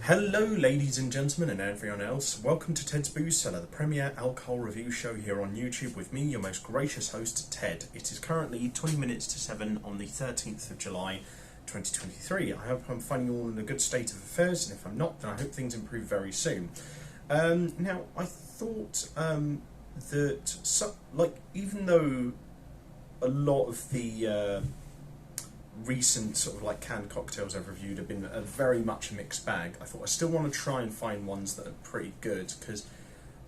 Hello ladies and gentlemen and everyone else, welcome to Ted's Booze Cellar, the premier alcohol review show here on YouTube with me, your most gracious host, Ted. It is currently 20 minutes to 7 on the 13th of July 2023. I hope I'm finding you all in a good state of affairs, and if I'm not, then I hope things improve very soon. Now, I thought even though a lot of the recent sort of like canned cocktails I've reviewed have been a very much a mixed bag, I thought I still want to try and find ones that are pretty good, because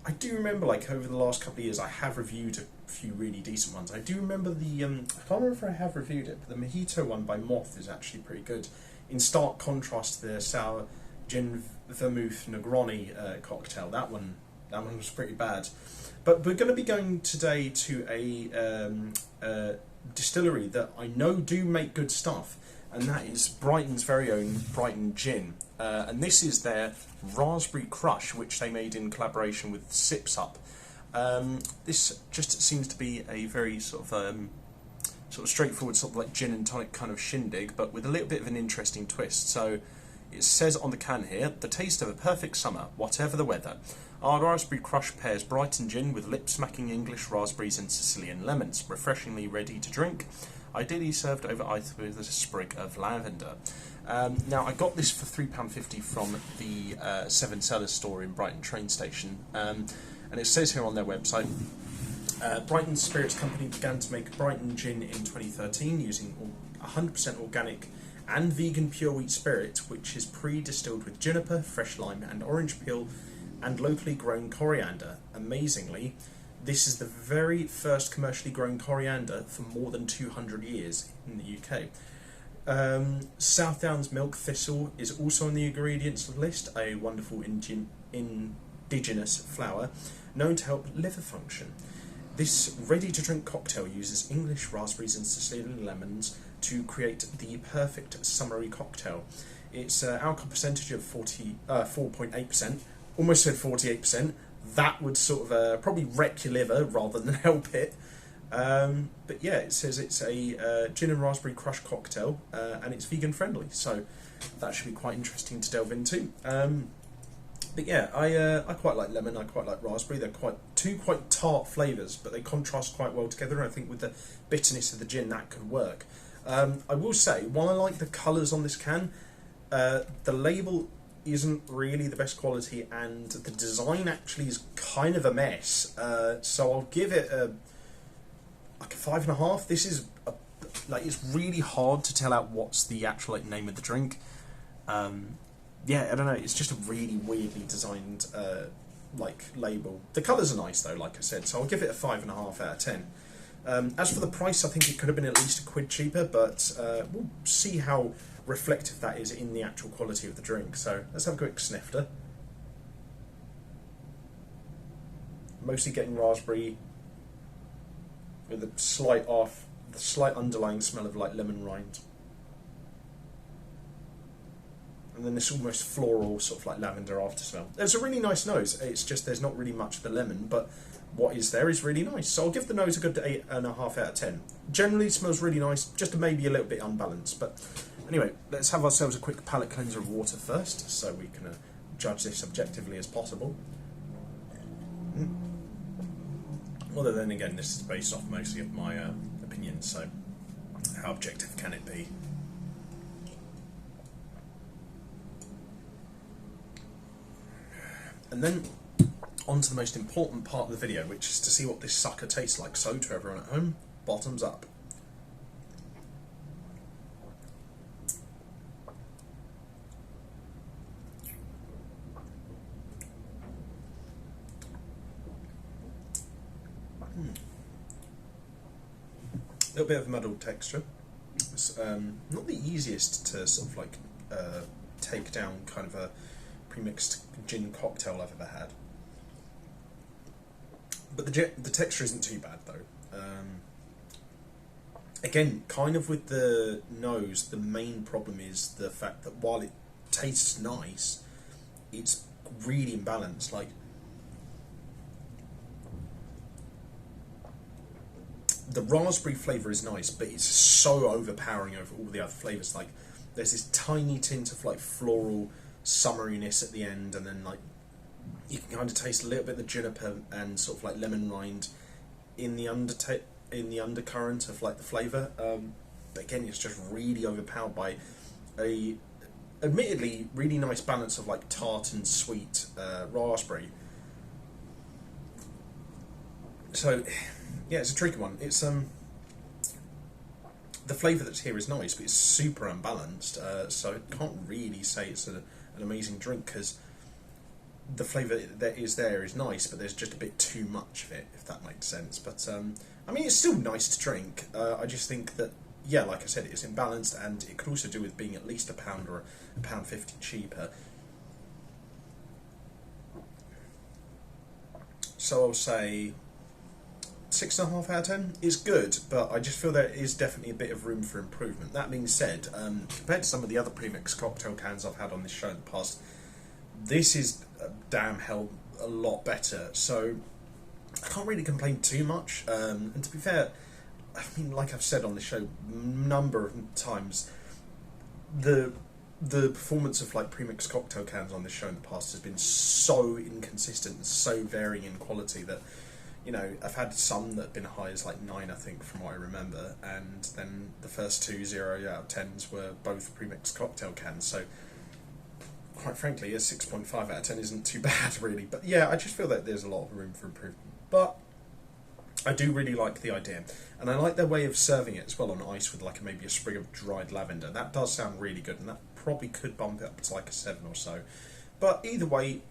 I do remember like over the last couple of years I have reviewed a few really decent ones. I do remember the I can't remember if I have reviewed it, but the mojito one by Moth is actually pretty good, in stark contrast to the sour gin vermouth Negroni cocktail. That one was pretty bad. But we're going to be going today to a distillery that I know do make good stuff, and that is Brighton's very own Brighton Gin, and this is their Raspberry Crush, which they made in collaboration with Sips Up. This just seems to be a very sort of straightforward sort of like gin and tonic kind of shindig, but with a little bit of an interesting twist. So it says on the can here, the taste of a perfect summer, whatever the weather. Our Raspberry Crush pairs Brighton Gin with lip-smacking English raspberries and Sicilian lemons, refreshingly ready to drink, ideally served over ice with a sprig of lavender. Now, I got this for £3.50 from the 7 Cellar store in Brighton train station, and it says here on their website, Brighton Spirits Company began to make Brighton Gin in 2013 using 100% organic and vegan pure wheat spirit, which is pre-distilled with juniper, fresh lime and orange peel, and locally grown coriander. Amazingly, this is the very first commercially grown coriander for more than 200 years in the UK. South Downs milk thistle is also on the ingredients list, a wonderful indigenous flower known to help liver function. This ready-to-drink cocktail uses English raspberries and Sicilian lemons to create the perfect summery cocktail. It's alcohol percentage of 4.8%. Almost said 48%. That would sort of probably wreck your liver rather than help it. But yeah, it says it's a gin and raspberry crush cocktail, and it's vegan friendly, so that should be quite interesting to delve into. But yeah, I quite like lemon, I quite like raspberry. They're two quite tart flavours, but they contrast quite well together, and I think with the bitterness of the gin that could work. I will say, while I like the colours on this can, the label isn't really the best quality, and the design actually is kind of a mess. So I'll give it a 5.5. This is it's really hard to tell out what's the actual name of the drink. Yeah, I don't know. It's just a really weirdly designed label. The colours are nice though, like I said. So I'll give it a 5.5 out of 10. As for the price, I think it could have been at least £1 cheaper, but we'll see how reflective that is in the actual quality of the drink. So let's have a quick snifter. Mostly getting raspberry with the slight underlying smell of like lemon rind, and then this almost floral sort of like lavender after smell. It's a really nice nose. It's just there's not really much of the lemon, but what is there is really nice. So I'll give the nose a good 8.5 out of 10. Generally smells really nice, just maybe a little bit unbalanced, but anyway, let's have ourselves a quick palate cleanser of water first, so we can judge this objectively as possible. Although then again, this is based off mostly of my opinions, so how objective can it be? And then on to the most important part of the video, which is to see what this sucker tastes like. So to everyone at home, bottoms up. A little bit of a muddled texture. It's not the easiest to sort of like take down kind of a pre-mixed gin cocktail I've ever had. But the texture isn't too bad though. Again, kind of with the nose, the main problem is the fact that while it tastes nice, it's really imbalanced. Like, the raspberry flavour is nice, but it's so overpowering over all the other flavours. Like, there's this tiny tint of like floral summeriness at the end, and then like you can kind of taste a little bit of the juniper and sort of like lemon rind in the undercurrent of like the flavour. But again, it's just really overpowered by a admittedly really nice balance of like tart and sweet raspberry. So yeah, it's a tricky one. It's the flavour that's here is nice, but it's super unbalanced. So I can't really say it's an amazing drink, because the flavour that is there is nice, but there's just a bit too much of it, if that makes sense. But I mean, it's still nice to drink. I just think that, yeah, like I said, it's imbalanced, and it could also do with being at least £1 or £1.50 cheaper. So I'll say 6.5 out of 10 is good, but I just feel there is definitely a bit of room for improvement. That being said, compared to some of the other premixed cocktail cans I've had on this show in the past, this is damn hell a lot better. So I can't really complain too much. And to be fair, I mean, like I've said on the show a number of times, the performance of like premixed cocktail cans on this show in the past has been so inconsistent and so varying in quality that, you know, I've had some that have been high as like 9, I think, from what I remember, and then the first two 0 out of 10s were both premixed cocktail cans. So quite frankly, a 6.5 out of 10 isn't too bad, really. But yeah, I just feel that there's a lot of room for improvement. But I do really like the idea, and I like their way of serving it as well on ice with like maybe a sprig of dried lavender. That does sound really good, and that probably could bump it up to like a 7 or so. But either way,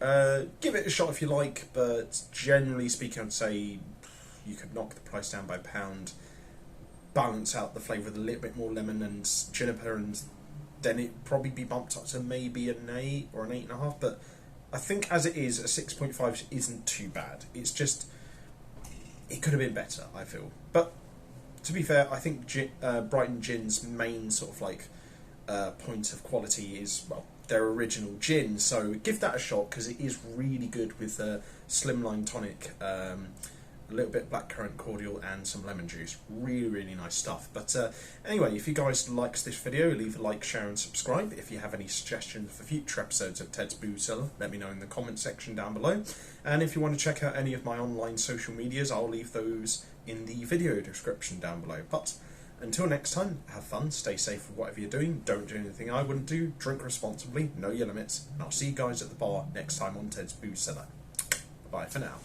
give it a shot if you like, but generally speaking, I'd say you could knock the price down by £1, balance out the flavour with a little bit more lemon and juniper, and then it'd probably be bumped up to maybe an 8 or an 8.5. But I think as it is, a 6.5 isn't too bad. It's just, it could have been better, I feel. But to be fair, I think Brighton Gin's main sort of like point of quality is, well, their original gin, so give that a shot, because it is really good with slimline tonic, a little bit blackcurrant cordial and some lemon juice. Really, really nice stuff. But anyway, if you guys liked this video, leave a like, share and subscribe. If you have any suggestions for future episodes of Ted's Booze Cellar, let me know in the comment section down below. And if you want to check out any of my online social medias, I'll leave those in the video description down below. But until next time, have fun, stay safe with whatever you're doing, don't do anything I wouldn't do, drink responsibly, know your limits, and I'll see you guys at the bar next time on Ted's Booze Cellar. Bye for now.